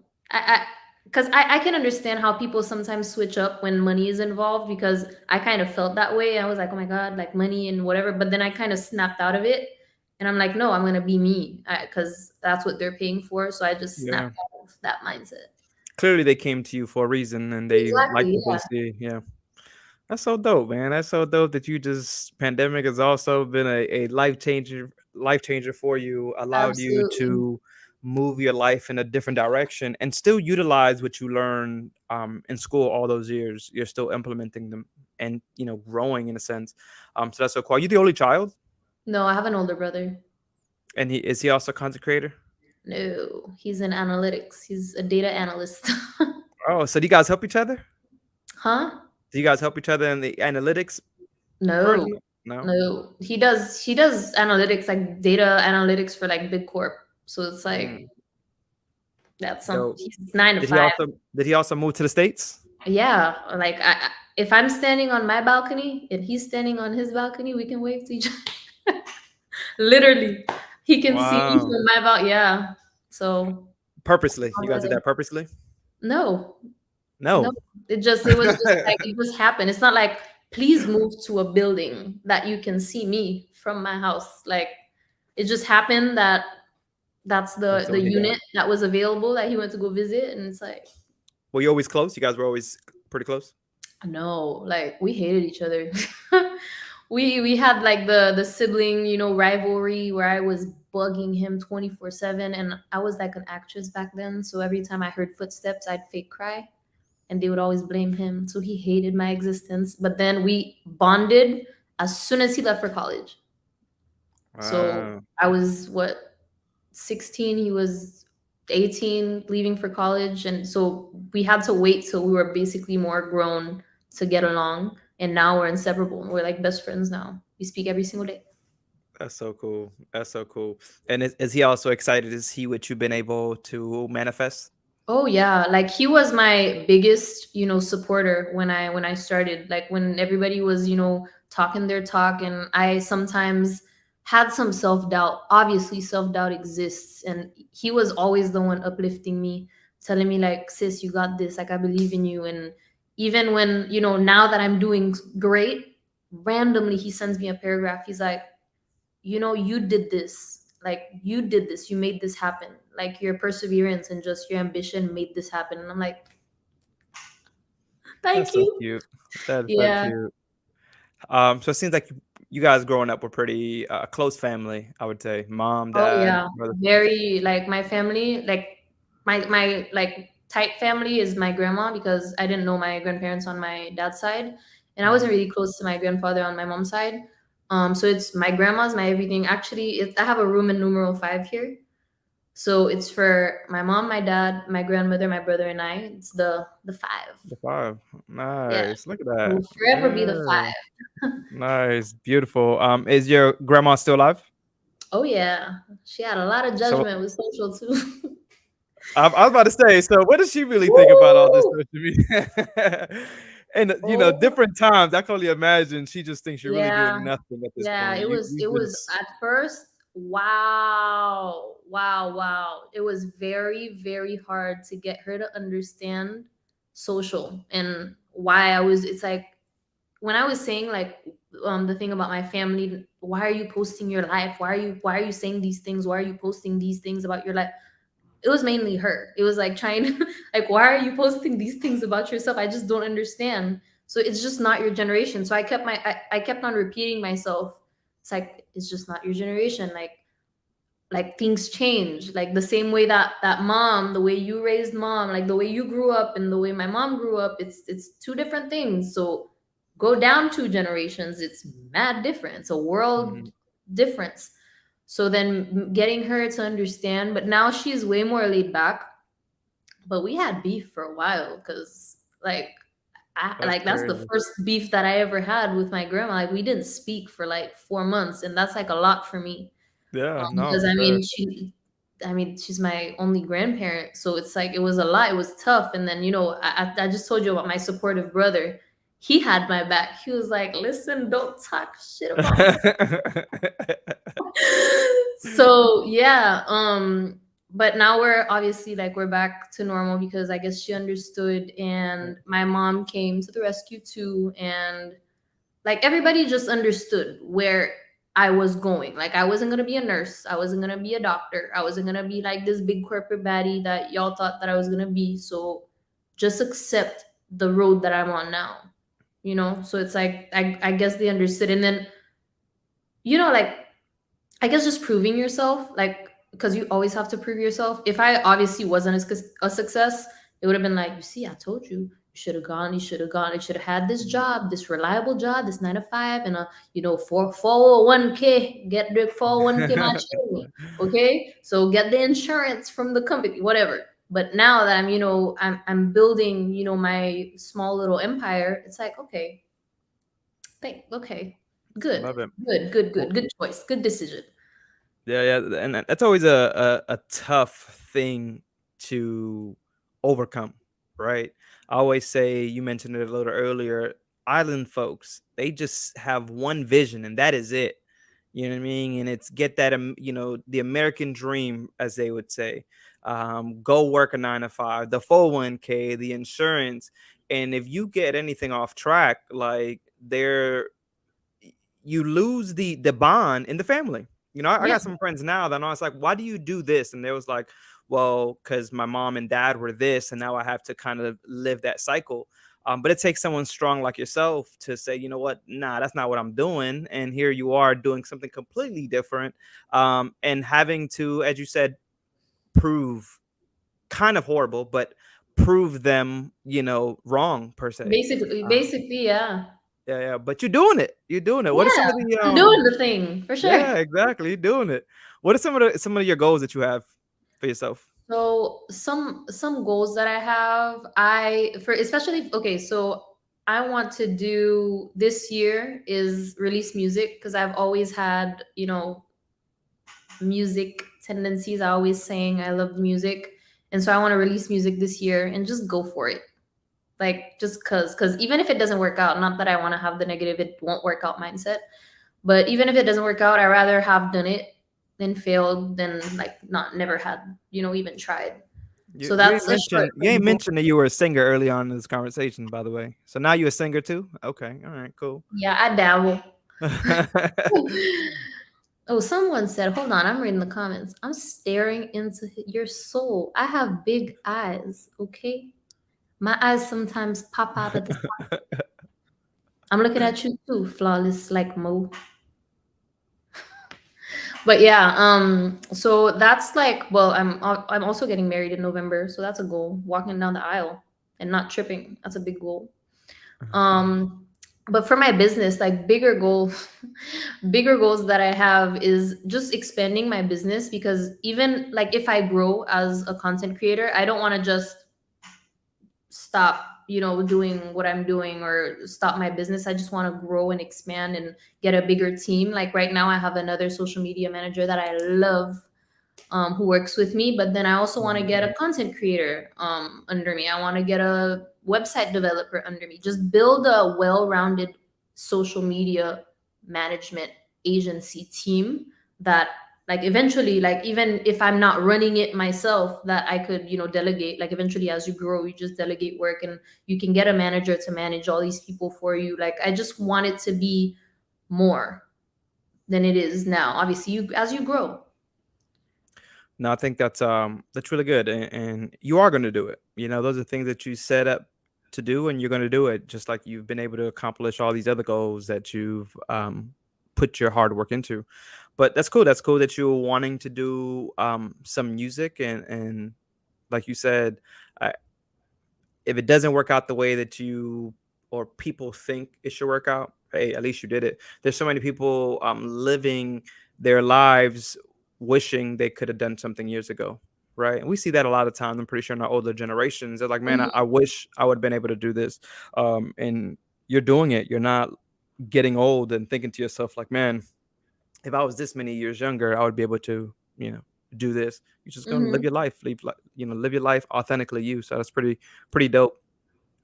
Because I can understand how people sometimes switch up when money is involved, because I kind of felt that way. I was like, oh my God, like money and whatever. But then I kind of snapped out of it. And I'm like, no, I'm going to be me, because that's what they're paying for. So I just Yeah. snapped out of that mindset. Clearly, they came to you for a reason, and they like Exactly. what they Yeah. see. Yeah. That's so dope, man. That's so dope that you just pandemic has also been a life changer for you, allowed you Absolutely. to move your life in a different direction and still utilize what you learned in school all those years. You're still implementing them and growing in a sense. So that's so cool. Are you the only child? No, I have an older brother. And he also a content creator? No, he's in analytics. He's a data analyst. Oh, so do you guys help each other? Huh? Do you guys help each other in the analytics No, person? No. no. He does analytics, like data analytics for like big corp. So it's like Mm, that's some dope. he's 9 to Did he 5. also did he also move to the States? Yeah, like if I'm standing on my balcony and he's standing on his balcony, we can wave to each other. Literally, he can see me Wow. from my balcony. Yeah. So Purposely. my You guys did brother. that purposely? No, no. No. It just happened. It's not like please move to a building that you can see me from my house. Like it just happened that that's That's the all he got. unit that was available that he went to go visit, and it's like Were you always close? You guys were always pretty close? no, like we hated each other. We had like the sibling, rivalry where I was bugging him 24/7, and I was like an actress back then, so every time I heard footsteps I'd fake cry, and they would always blame him. So he hated my existence, but then we bonded as soon as he left for college. So Wow. I was what, 16, he was 18, leaving for college. And so we had to wait till we were basically more grown to get along. And now we're inseparable. We're like best friends now. We speak every single day. That's so cool. That's so cool. And is he also excited to see what you've been able to manifest? Oh yeah, like he was my biggest, supporter when I started. Like when everybody was, talking their talk, and I sometimes had some self-doubt. Obviously, self-doubt exists, and he was always the one uplifting me, telling me like, "Sis, you got this. Like I believe in you." And even when, now that I'm doing great, randomly he sends me a paragraph. He's like, you did this, like you did this, you made this happen, like your perseverance and just your ambition made this happen. And I'm like, thank That's so you. cute. That is so Yeah. cute. So it seems like you guys growing up were pretty close family, I would say. Mom, Oh dad, yeah, brother. very, like my family, like my like tight family is my grandma, because I didn't know my grandparents on my dad's side, and I wasn't Mhm. really close to my grandfather on my mom's side. So it's my grandma's my everything. Actually, I have a room in numeral 5 here. So it's for my mom, my dad, my grandmother, my brother, and I. It's the 5. The five. Yeah, Nice. Look at it that. will forever be the Yeah. 5. Nice. Beautiful. Is your grandma still alive? Oh yeah, she had a lot of So judgment with social too. I was about to say, so what does she really think about all this Woo! social media? And Oh different times. I can only imagine she just thinks you're really yeah, doing nothing at this yeah. point. It was You it was just at first. Wow, wow, wow. It was very, very hard to get her to understand social and why I was. It's like when I was saying like the thing about my family, why are you posting your life? Why are you saying these things? Why are you posting these things about your life? It was mainly her. It was like trying to like, why are you posting these things about yourself? I just don't understand. So it's just not your generation. So I kept on repeating myself. It's like it's just not your generation. Like like things change, like the same way that mom, the way you raised mom, like the way you grew up and the way my mom grew up, it's two different things. So go down two generations, it's mad difference, a Mhm. world difference. So then getting her to understand, but now she's way more laid back. But we had beef for a while because That's like that's the crazy. first beef that I ever had with my grandma. Like we didn't speak for like 4 months, and that's like a lot for me. Yeah, no, Because for sure. I mean, she's my only grandparent, so it's like it was a lot. It was tough, and then I just told you about my supportive brother. He had my back. He was like, "Listen, don't talk shit about my." So yeah, but now we're obviously like we're back to normal because I guess she understood, and my mom came to the rescue too, and like everybody just understood where I was going. Like I wasn't gonna be a nurse. I wasn't gonna be a doctor. I wasn't gonna be like this big corporate baddie that y'all thought that I was gonna be. So just accept the road that I'm on now. So it's like I guess they understood. And then, like I guess just proving yourself, like, because you always have to prove yourself. If I obviously wasn't a success, it would have been like, you see, I told you, you should have gone, you should have gone, you should have had this Mhm. job, this reliable job, this 9 to 5, and for 401k, get the 401k matching, okay? So get the insurance from the company, whatever. But now that I'm building, my small little empire, it's like, okay, okay, good, Love it. good, good, Well, good, good choice, good decision. yeah, yeah, and that's always a tough thing to overcome, right? I always say, you mentioned it a little earlier, island folks, they just have one vision and that is it. You know what I mean? And it's get that, the American dream, as they would say. Go work a 9 to 5, the 401k, the insurance. And if you get anything off track, like you lose the bond in the family. I Yeah, got some friends now that I was like, why do you do this? And they was like, well, because my mom and dad were this, and now I have to kind of live that cycle. But it takes someone strong like yourself to say, you know what, nah, that's not what I'm doing. And here you are doing something completely different. And having to, as you said, prove, kind of horrible, but prove them, wrong per se. Um, basically, yeah. yeah, yeah. But you're doing it. You're doing it. What are Yeah, some of the I'm doing the thing for sure. Yeah, exactly. You're doing it. What are some of your goals that you have for yourself? So some goals that I have, I for especially okay, so I want to do this year is release music because I've always had, music tendencies. I always sang I love music. And so I want to release music this year and just go for it. Like just cuz even if it doesn't work out, not that I want to have the negative it won't work out mindset. But even if it doesn't work out, I rather have done it than failed than like not never had, even tried. You So you ain't that's a mentioned you short-term ain't goal. mentioned that you were a singer early on in this conversation, by the way. So now you a singer too? Okay. All right, cool. Yeah, I dabble. Oh, someone said, hold on, I'm reading the comments. I'm staring into your soul. I have big eyes, okay? My eyes sometimes pop out of the. I'm looking at you too, flawless like Mo. But yeah, so that's like, well, I'm also getting married in November, so that's a goal. Walking down the aisle and not tripping, that's a big goal. Um, but for my business, like bigger goals, bigger goals that I have is just expanding my business because even like if I grow as a content creator, I don't want to just stop doing what I'm doing or stop my business. I just want to grow and expand and get a bigger team. Like right now I have another social media manager that I love, who works with me. But then I also want to Mhm. get a content creator under me. I want to get a website developer under me. Just build a well-rounded social media management agency team that like eventually, like even if I'm not running it myself, that I could delegate. Like eventually as you grow, you just delegate work and you can get a manager to manage all these people for you. Like I just want it to be more than it is now. Obviously you as you grow. No, I think that's really good, and you are going to do it. Those are things that you set up to do, and you're going to do it. Just like you've been able to accomplish all these other goals that you've put your hard work into. But that's cool. That's cool that you're wanting to do some music, and like you said, I, if it doesn't work out the way that you or people think it should work out, hey, at least you did it. There's so many people living their lives wishing they could have done something years ago, right? And we see that a lot of times. I'm pretty sure in our older generations, they're like, man, I Mhm. wish I would have been able to do this. And you're doing it. You're not getting old and thinking to yourself like, man, if I was this many years younger, I would be able to, do this. You're just gonna live Mhm. your life, live your life authentically you. So that's pretty dope.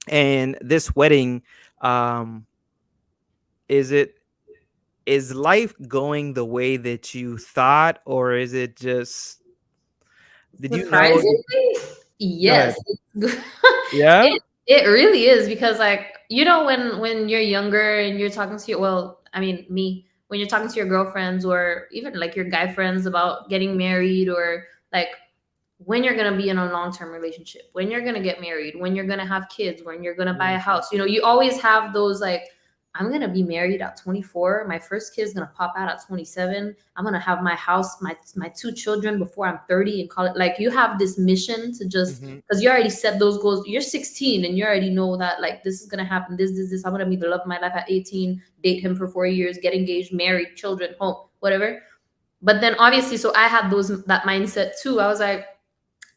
And this wedding, um, is it is life going the way that you thought, or is it just did you know you Surprisingly, go ahead. yes. Yeah? It really is because like when you're younger and you're talking to your well, I mean me, when you're talking to your girlfriends or even like your guy friends about getting married or like when you're going to be in a long-term relationship, when you're going to get married, when you're going to have kids, when you're going to buy a Mhm. house. You always have those like I'm going to be married at 24, my first kid is going to pop out at 27, I'm going to have my house, my two children before I'm 30 and call it like you have this mission to just Mhm. because you already set those goals. You're 16 and you already know that like this is going to happen, this I'm going to be the love of my life at 18, date him for 4 years, get engaged, married, children, home, whatever. But then obviously, so I had those that mindset too. I was like,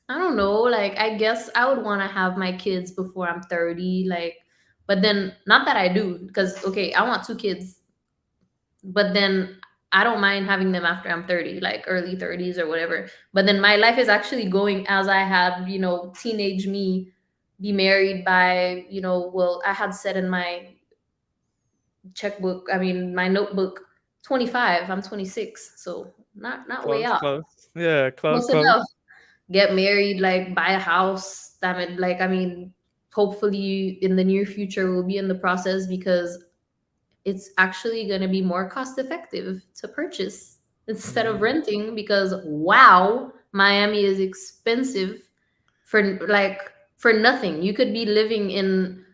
I don't know. Like, I guess I would want to have my kids before I'm 30. Like, but then not that I do, because okay, I want two kids, but then I don't mind having them after I'm 30, like early 30s or whatever. But then my life is actually going as I had, teenage me be married by, well, I had said in my checkbook, I mean, my notebook, 25. I'm 26. So not way Close, out. close. Yeah, close, Close close. enough. Get married, like buy a house. Damn it, like I mean, hopefully in the near future we'll be in the process because it's actually going to be more cost effective to purchase instead of Mhm. renting because wow, Miami is expensive for like for nothing. You could be living in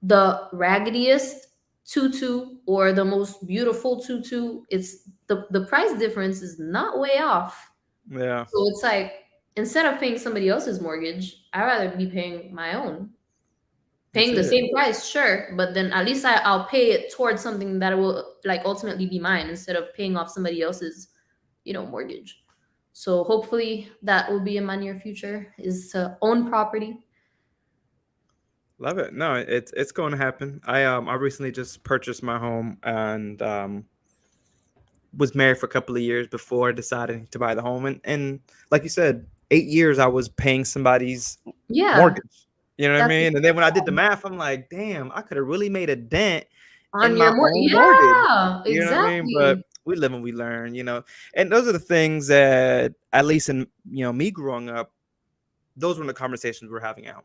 the raggediest tutu or the most beautiful tutu. It's the price difference is not way off. Yeah, So it's like instead of paying somebody else's mortgage, I'd rather be paying my own. that's Paying the it. same price, sure, but then at least I'll pay it towards something that will like ultimately be mine instead of paying off somebody else's, mortgage. So hopefully that will be in my near future is to own property. Love it. No, it's going to happen. I recently just purchased my home and was married for a couple of years before deciding to buy the home. And like you said, 8 years I was paying somebody's Yeah, mortgage. You know what I that's mean? And then when I did the math, I'm like, damn, I could have really made a dent in on my your more. own mortgage. Yeah, You know what I mean? But exactly. we live and we learn. And those are the things that, at least in me growing up, those were the conversations we're having out.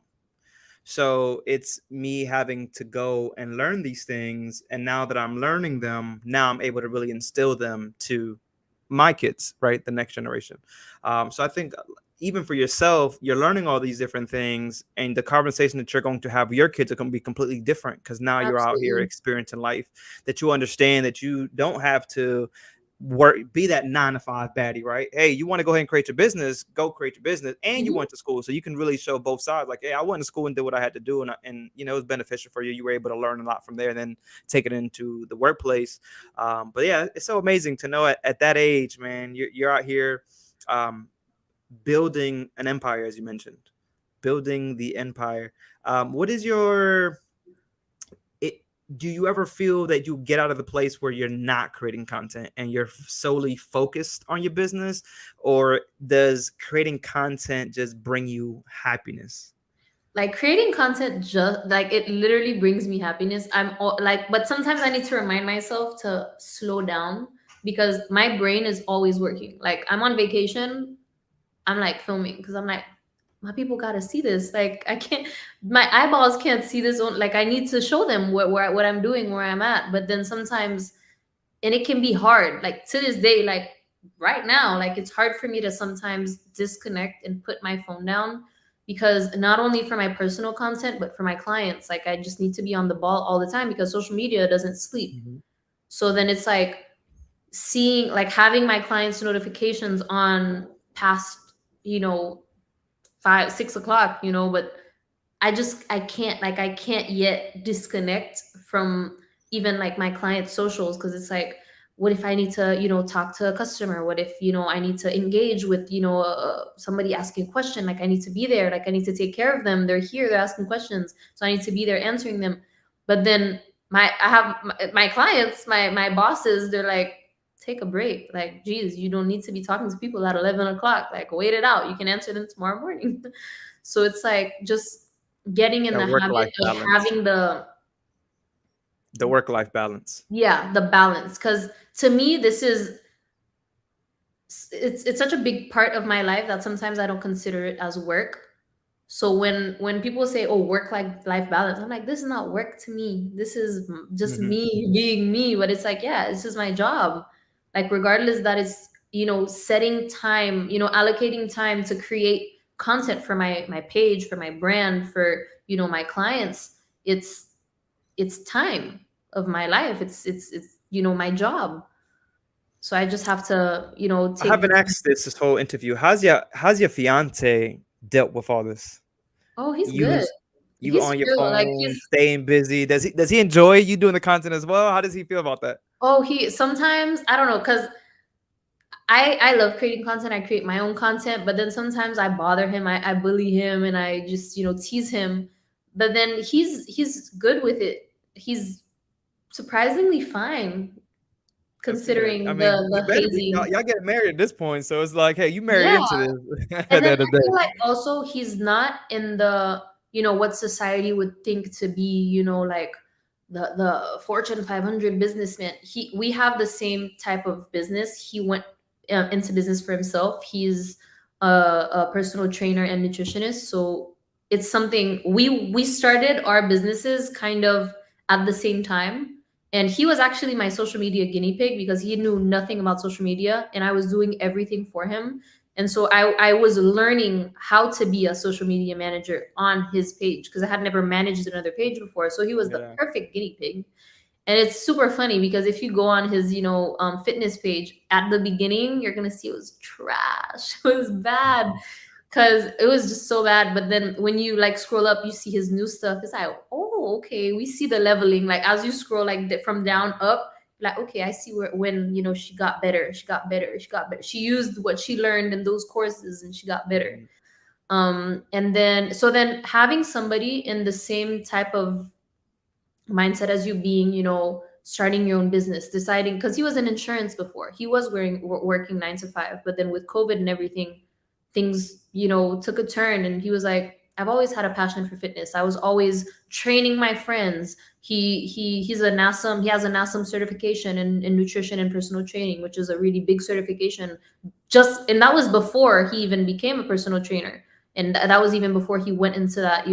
So it's me having to go and learn these things. And now that I'm learning them, now I'm able to really instill them to my kids, right? The next generation. So I think even for yourself, you're learning all these different things, and the conversation that you're going to have with your kids are going to be completely different because now you're out here Absolutely. experiencing life, that you understand that you don't have to work, be that 9 to 5 baddie, right? Hey, you want to go ahead and create your business, go create your business, and you Mhm. went to school, so you can really show both sides. Like, hey, I went to school and did what I had to do, and it was beneficial for you. You were able to learn a lot from there, and then take it into the workplace. But yeah, it's so amazing to know at that age, man, you're out here um, building an empire, as you mentioned, building the empire. What is your it do you ever feel that you get out of the place where you're not creating content and you're solely focused on your business, or does creating content just bring you happiness? Like creating content just like it literally brings me happiness. Like but sometimes I need to remind myself to slow down because my brain is always working. Like I'm on vacation, I'm like filming because I'm like my people got to see this. Like I can't, my eyeballs can't see this on, like I need to show them what I'm doing, where I'm at. But then sometimes, and it can be hard, like to this day, like right now, like it's hard for me to sometimes disconnect and put my phone down because not only for my personal content but for my clients, like I just need to be on the ball all the time because social media doesn't sleep. Mhm. So then it's like seeing, like, having my clients notifications on past, you know 5, 6 o'clock, but I can't yet disconnect from even like my client socials, because it's like, what if I need to, talk to a customer? What if, I need to engage with, somebody asking a question? Like, I need to be there. Like, I need to take care of them. They're here, they're asking questions. So I need to be there answering them. But then I have my clients, my bosses, they're like, take a break. Like, geez, you don't need to be talking to people at 11 o'clock. Like, wait it out. You can answer them tomorrow morning. So it's like, just getting in That the work habit life of balance. having The work life balance. yeah, the balance. Because to me, it's such a big part of my life that sometimes I don't consider it as work. So when people say, oh, work life balance, I'm like, this is not work to me. This is just Hmm. me being me. But it's like, yeah, this is my job. Like, regardless, that is, setting time, allocating time to create content for my page, for my brand, for, my clients. It's time of my life. It's my job. So I just have to, I take the haven't time. asked this whole interview. How's your fiance dealt with all this? Oh, he's You good. was you He's on your chill. Like, phone, staying busy. Does he enjoy you doing the content as well? How does he feel about that? he sometimes, I don't know, because I love creating content. I create my own content, but then sometimes I bother him. I bully him, and I just, tease him. But then he's good with it. He's surprisingly fine, That's good. I considering mean, the you better be. Y'all, hazing. y'all getting married at this point, so it's like, hey, you married Yeah. into this at And the then end of I the feel like day. also he's not in the, what society would think to be, like the Fortune 500 businessman. We have the same type of business. He went into business for himself. He's a personal trainer and nutritionist. So it's something we started our businesses kind of at the same time. And he was actually my social media guinea pig, because he knew nothing about social media and I was doing everything for him. And so I was learning how to be a social media manager on his page, because I had never managed another page before. So he was the Yeah. perfect guinea pig. And it's super funny, because if you go on his, fitness page at the beginning, you're going to see it was trash. It was bad, because it was just so bad. But then when you like scroll up, you see his new stuff. It's like, oh, okay, we see the leveling. Like, as you scroll, like, from down up, like, okay, I see where, when, she got better, she got better, she got better, she used what she learned in those courses and she got better. Mhm. And then, so then having somebody in the same type of mindset as you, being, starting your own business, deciding, because he was in insurance before, he was working 9 to 5, but then with COVID and everything, things, took a turn. And he was like, I've always had a passion for fitness. I was always training my friends. He has a NASM certification in nutrition and personal training, which is a really big certification. And that was before he even became a personal trainer. And that was even before he went into that,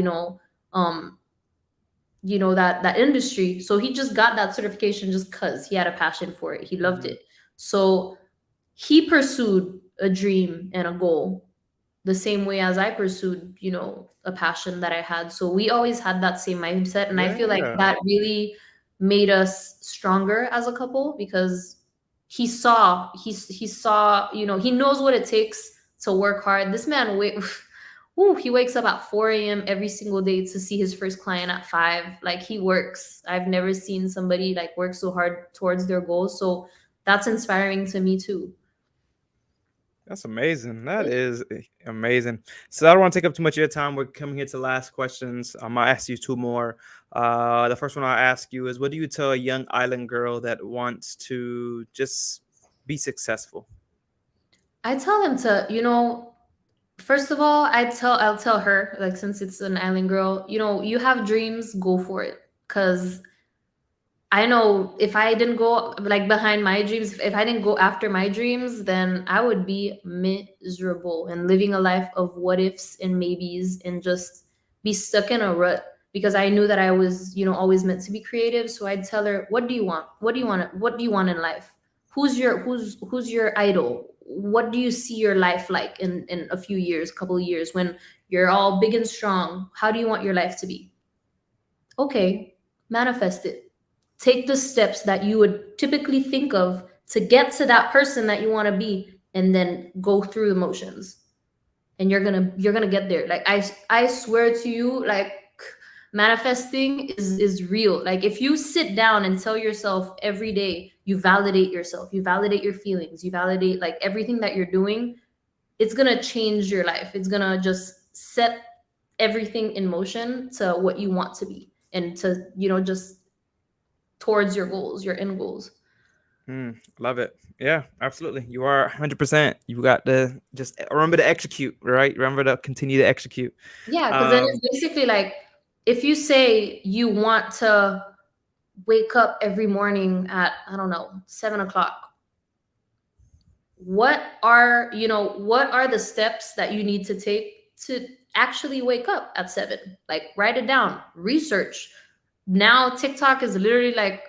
um that industry. So he just got that certification just because he had a passion for it, he loved Mhm. it. So he pursued a dream and a goal the same way as I pursued, a passion that I had. So we always had that same mindset, and I feel like Yeah. that really made us stronger as a couple, because he saw, he knows what it takes to work hard. This man, wait, ooh, he wakes up at 4 a.m. every single day to see his first client at 5. Like, he works. I've never seen somebody like work so hard towards their goals. So that's inspiring to me too. That's amazing. That is amazing. So I don't want to take up too much of your time. We're coming here to the last questions. I'm gonna ask you two more. The first one I'll ask you is, what do you tell a young island girl that wants to just be successful? I tell him to, first of all, I'll tell her, like, since it's an island girl, you have dreams, go for it. Cause I know if I didn't go like behind my dreams, if I didn't go after my dreams, then I would be miserable and living a life of what ifs and maybes, and just be stuck in a rut, because I knew that I was, always meant to be creative. So I'd tell her, what do you want? What do you want? What do you want in life? Who's your idol? What do you see your life like in a few years, couple of years, when you're all big and strong? How do you want your life to be? Okay, manifest it. Take the steps that you would typically think of to get to that person that you want to be, and then go through the motions, and you're gonna get there. Like I swear to you, like manifesting is real. Like if you sit down and tell yourself every day, you validate yourself, you validate your feelings, you validate like everything that you're doing, it's gonna change your life. It's gonna just set everything in motion to what you want to be, and to just towards your goals, your end goals. Love it. Yeah, absolutely. You are 100%. You got to just remember to execute, right? Remember to continue to execute. Yeah, because then Um, it's basically like, if you say you want to wake up every morning at, I don't know, 7 o'clock, what are the steps that you need to take to actually wake up at 7? Like, write it down, research. Now TikTok is literally like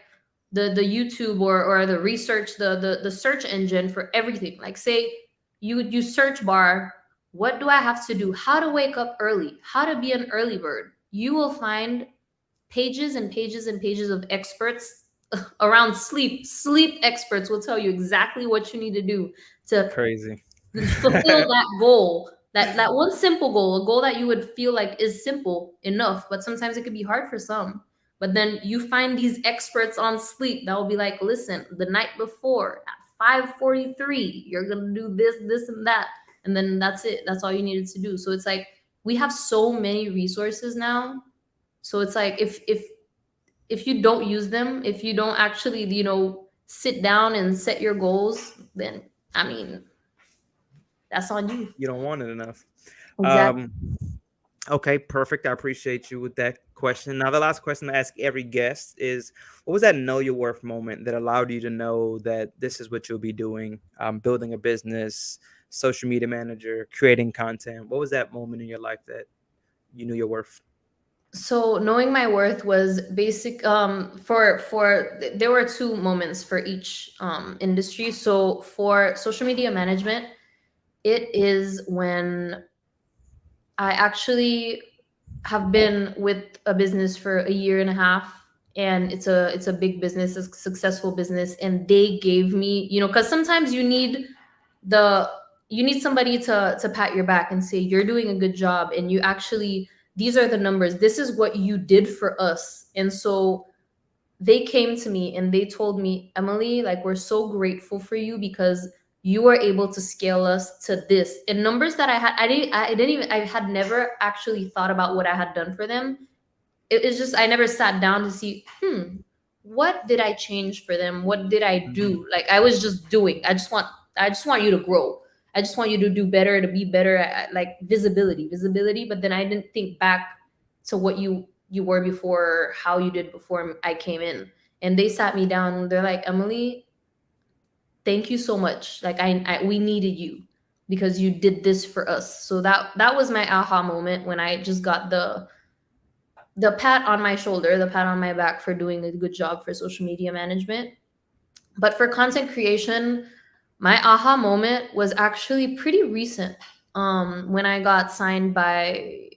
the YouTube, or the research, the search engine for everything. Like, say you search bar, what do I have to do, how to wake up early, how to be an early bird. You will find pages and pages and pages of experts around sleep. Sleep experts will tell you exactly what you need to do to Crazy. fulfill that goal, that one simple goal, a goal that you would feel like is simple enough, but sometimes it could be hard for some. But then you find these experts on sleep that will be like, listen, the night before at 5:43, you're gonna do this, this, and that, and then that's it. That's all you needed to do. So it's like, we have so many resources now. So it's like, if you don't use them, if you don't actually, sit down and set your goals, then, I mean, that's on you. You don't want it enough. Exactly. Um, okay, perfect. I appreciate you with that question. Now, the last question I ask every guest is, what was that know your worth moment that allowed you to know that this is what you'll be doing, building a business, social media manager, creating content? What was that moment in your life that you knew your worth? So knowing my worth was basic. For there were two moments for each industry. So for social media management, it is when I actually have been with a business for a year and a half, and it's a big business, a successful business, and they gave me, because sometimes the you need somebody to pat your back and say you're doing a good job, and you actually, these are the numbers, this is what you did for us. And so they came to me and they told me, Emily, like, we're so grateful for you because you were able to scale us to this in numbers that I had never actually thought about what I had done for them. It's just, I never sat down to see, what did I change for them, what did I Mhm. do. Like, I was just doing. I just want you to grow. I just want you to do better, to be better at, like, visibility. But then I didn't think back to what you were before, how you did before I came in. And they sat me down and they're like, Emily, thank you so much. Like, we needed you because you did this for us. So that was my aha moment, when I just got the pat on my shoulder, the pat on my back for doing a good job for social media management. But for content creation, my aha moment was actually pretty recent. When I got signed by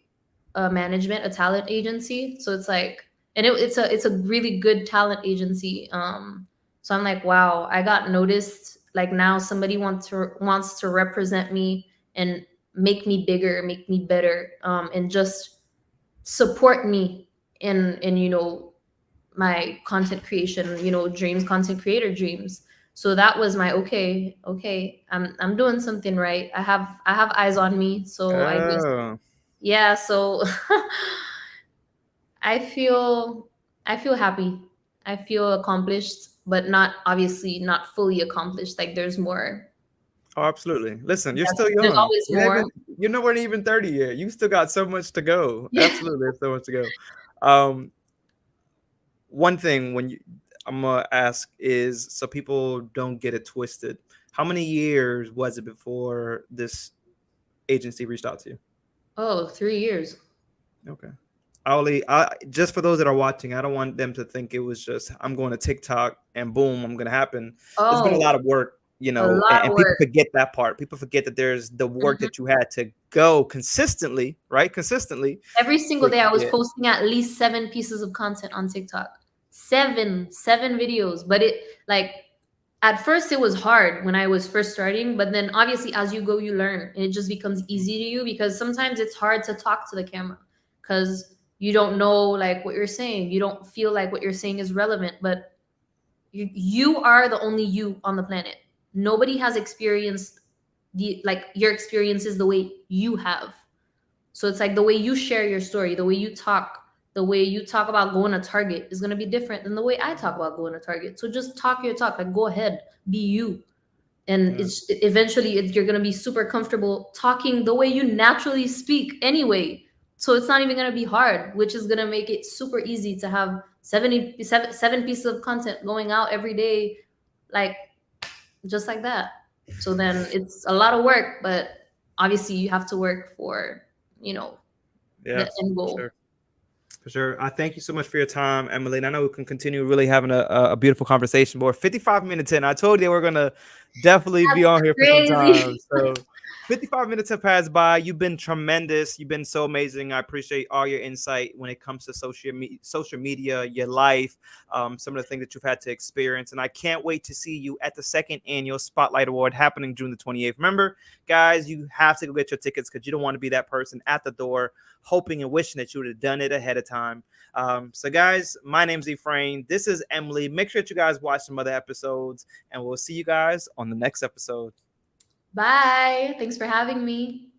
a talent agency. So it's like, and it's a really good talent agency. So I'm like, wow, I got noticed. Like, now somebody wants to represent me and make me bigger, make me better, and just support me in my content creation, dreams, content creator dreams. So that was my, okay, I'm doing something right. I have eyes on me. So I guess, Oh, yeah. So I feel I feel happy. I feel accomplished, but not, obviously not fully accomplished. Like, there's more. oh, absolutely. Listen, you're still There's young. always more. You're nowhere even 30 yet. You still got so much to go. Absolutely, there's so much to go. Um, one thing when you I'm gonna ask is so people don't get it twisted. How many years was it before this agency reached out to you? Oh, 3 years. Okay. I just for those that are watching, I don't want them to think it was just I'm going to TikTok and boom, I'm gonna happen. There's been a Oh, lot of work, a lot and of people work. forget that part. People forget that there's the work Mhm. that you had to go consistently, right? Consistently Every single to day I was get. posting at least 7 pieces of content on TikTok. Seven videos. But it, like, at first it was hard when I was first starting, but then obviously as you go, you learn, and it just becomes easy to you, because sometimes it's hard to talk to the camera because you don't know like what you're saying. You don't feel like what you're saying is relevant, but you are the only you on the planet. Nobody has experienced the like your experiences the way you have. So it's like the way you share your story, the way you talk about going to Target is going to be different than the way I talk about going to Target. So just talk your talk, like go ahead, be you. And Yeah. it's eventually you're going to be super comfortable talking the way you naturally speak anyway. So it's not even going to be hard, which is going to make it super easy to have 7 pieces of content going out every day, like just like that. So then it's a lot of work, but obviously you have to work for, you know, the Yes, end for goal. sure. For sure. I thank you so much for your time, Emily. And I know we can continue really having a beautiful conversation. But we're 55 minutes in. I told you we're gonna definitely be on here for some time. Crazy. So 55 minutes have passed by. You've been tremendous. You've been so amazing. I appreciate all your insight when it comes to social media, your life, some of the things that you've had to experience. And I can't wait to see you at the second annual Spotlight Award happening June the 28th. Remember, guys, you have to go get your tickets because you don't want to be that person at the door hoping and wishing that you would have done it ahead of time. So, guys, my name's Ephraim. This is Emily. Make sure that you guys watch some other episodes, and we'll see you guys on the next episode. Bye. Thanks for having me.